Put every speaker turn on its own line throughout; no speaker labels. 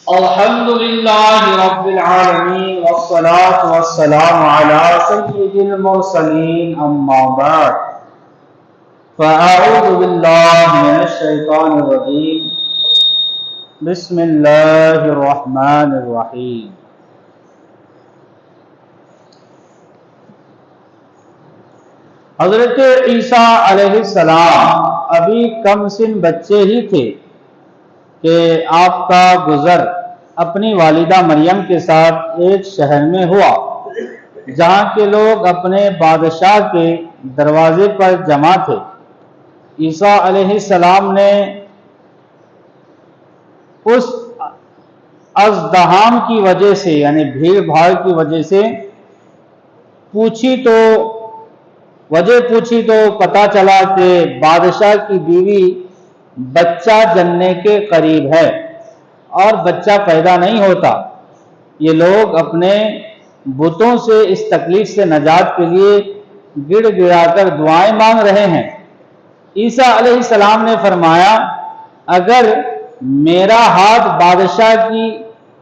الحمد لله رب العالمين والصلاة والسلام على سيد المرسلين أما بعد فأعوذ بالله من الشيطان الرجيم بسم الله الرحمن الرحيم حضرت عیسیٰ علیہ السلام ابھی کم سن بچے ہی تھے کہ آپ کا گزر اپنی والدہ مریم کے ساتھ ایک شہر میں ہوا جہاں کے لوگ اپنے بادشاہ کے دروازے پر جمع تھے۔ عیسیٰ علیہ السلام نے اس ازدحام کی وجہ سے یعنی بھیڑ بھاڑ کی وجہ سے پوچھی تو پتہ چلا کہ بادشاہ کی بیوی بچہ جننے کے قریب ہے اور بچہ پیدا نہیں ہوتا۔ یہ لوگ اپنے بتوں سے اس تکلیف سے نجات کے لیے گڑ گڑا کر دعائیں مانگ رہے ہیں۔ عیسیٰ علیہ السلام نے فرمایا، اگر میرا ہاتھ بادشاہ کی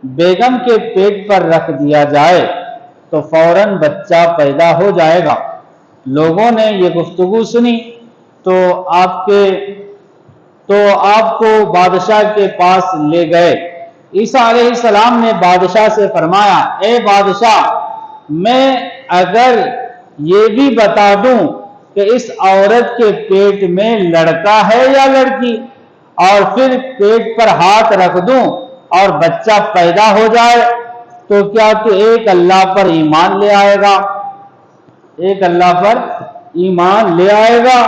بیگم کے پیٹ پر رکھ دیا جائے تو فوراً بچہ پیدا ہو جائے گا۔ لوگوں نے یہ گفتگو سنی تو آپ کو بادشاہ کے پاس لے گئے۔ عیسیٰ علیہ السلام نے بادشاہ سے فرمایا، اے بادشاہ، میں اگر یہ بھی بتا دوں کہ اس عورت کے پیٹ میں لڑکا ہے یا لڑکی اور پھر پیٹ پر ہاتھ رکھ دوں اور بچہ پیدا ہو جائے تو کیا تو ایک اللہ پر ایمان لے آئے گا؟ ایک اللہ پر ایمان لے آئے گا؟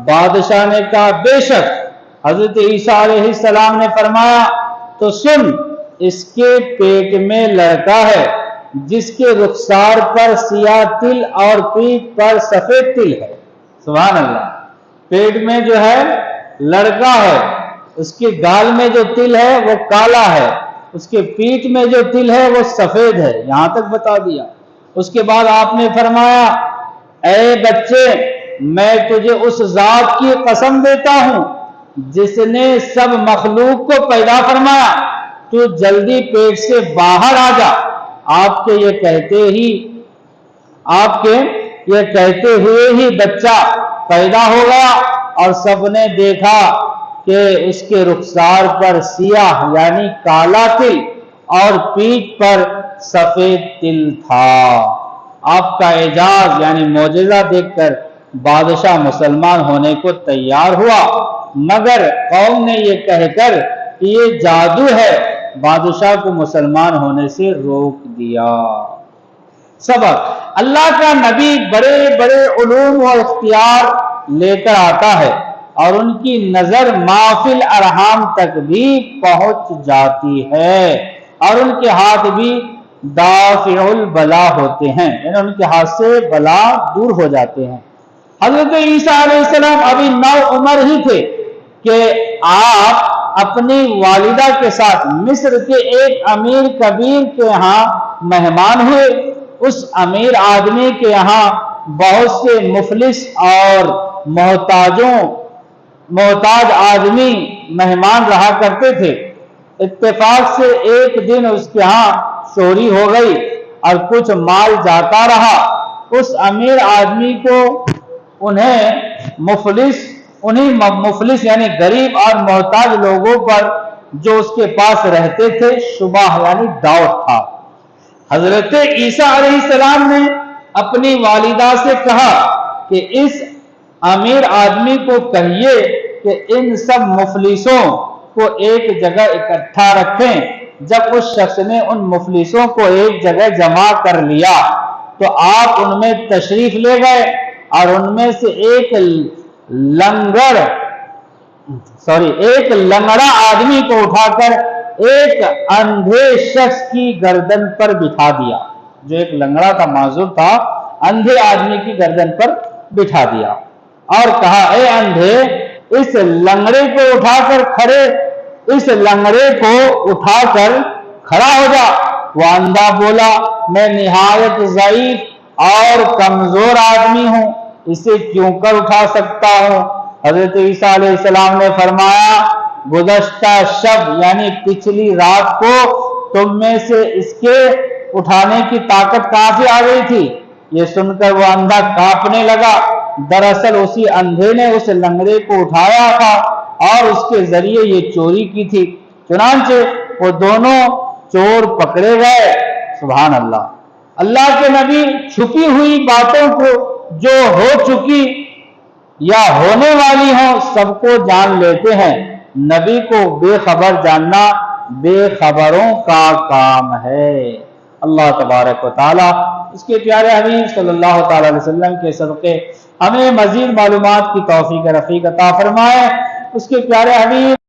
بادشاہ نے کہا، بے شک۔ حضرت عیسیٰ علیہ السلام نے فرمایا، تو سن، اس کے پیٹ میں لڑکا ہے جس کے رخسار پر سیاہ تل اور پیٹھ پر سفید تل ہے۔ سبحان اللہ۔ پیٹ میں جو ہے لڑکا ہے، اس کے گال میں جو تل ہے وہ کالا ہے، اس کے پیٹھ میں جو تل ہے وہ سفید ہے۔ یہاں تک بتا دیا۔ اس کے بعد آپ نے فرمایا، اے بچے، میں تجھے اس ذات کی قسم دیتا ہوں جس نے سب مخلوق کو پیدا فرمایا، تو جلدی پیٹ سے باہر آ جا۔ آپ کے یہ کہتے ہوئے ہی بچہ پیدا ہو گیا اور سب نے دیکھا کہ اس کے رخسار پر سیاہ یعنی کالا تل اور پیٹھ پر سفید تل تھا۔ آپ کا اعجاز یعنی معجزہ دیکھ کر بادشاہ مسلمان ہونے کو تیار ہوا، مگر قوم نے یہ کہہ کر کہ یہ جادو ہے، بادشاہ کو مسلمان ہونے سے روک دیا۔ سبق: اللہ کا نبی بڑے بڑے علوم و اختیار لے کر آتا ہے اور ان کی نظر مافی الارحام تک بھی پہنچ جاتی ہے اور ان کے ہاتھ بھی دافع البلا ہوتے ہیں، یعنی ان کے ہاتھ سے بلا دور ہو جاتے ہیں۔ حضرت عیسیٰ علیہ السلام ابھی 9 عمر ہی تھے کہ آپ اپنی والدہ کے ساتھ مصر کے ایک امیر کبیر کے یہاں مہمان ہوئے۔ اس امیر آدمی کے یہاں بہت سے مفلس اور محتاج آدمی مہمان رہا کرتے تھے۔ اتفاق سے ایک دن اس کے ہاں چوری ہو گئی اور کچھ مال جاتا رہا۔ اس امیر آدمی کو انہیں مفلس یعنی غریب اور محتاج لوگوں پر جو اس کے پاس رہتے تھے شبہ یعنی ڈاؤٹ تھا۔ حضرت عیسیٰ علیہ السلام نے اپنی والدہ سے کہا کہ اس امیر آدمی کو کہیے کہ ان سب مفلسوں کو ایک جگہ اکٹھا رکھیں۔ جب اس شخص نے ان مفلسوں کو ایک جگہ جمع کر لیا تو آپ ان میں تشریف لے گئے اور ان میں سے ایک لنگڑا آدمی کو اٹھا کر ایک اندھے شخص کی گردن پر بٹھا دیا۔ جو ایک لنگڑا تھا، معذور تھا، اندھے آدمی کی گردن پر بٹھا دیا اور کہا، اے اندھے، اس لنگڑے کو اٹھا کر کھڑا ہو جا۔ وہ اندھا بولا، میں نہایت ضعیف اور کمزور آدمی ہوں، اسے کیوں کر اٹھا سکتا ہوں؟ حضرت عیسیٰ علیہ السلام نے فرمایا، گزشتہ شب یعنی پچھلی رات کو تم میں سے اس کے اٹھانے کی طاقت کہاں سے آ گئی تھی؟ یہ سن کر وہ اندھا کانپنے لگا۔ دراصل اسی اندھے نے اس لنگڑے کو اٹھایا تھا اور اس کے ذریعے یہ چوری کی تھی۔ چنانچہ وہ دونوں چور پکڑے گئے۔ سبحان اللہ۔ اللہ کے نبی چھپی ہوئی باتوں کو جو ہو چکی یا ہونے والی ہوں سب کو جان لیتے ہیں۔ نبی کو بے خبر جاننا بے خبروں کا کام ہے۔ اللہ تبارک و تعالی اس کے پیارے حبیب صلی اللہ تعالی علیہ وسلم کے صدقے ہمیں مزید معلومات کی توفیق رفیق عطا فرمائے۔ اس کے پیارے حبیب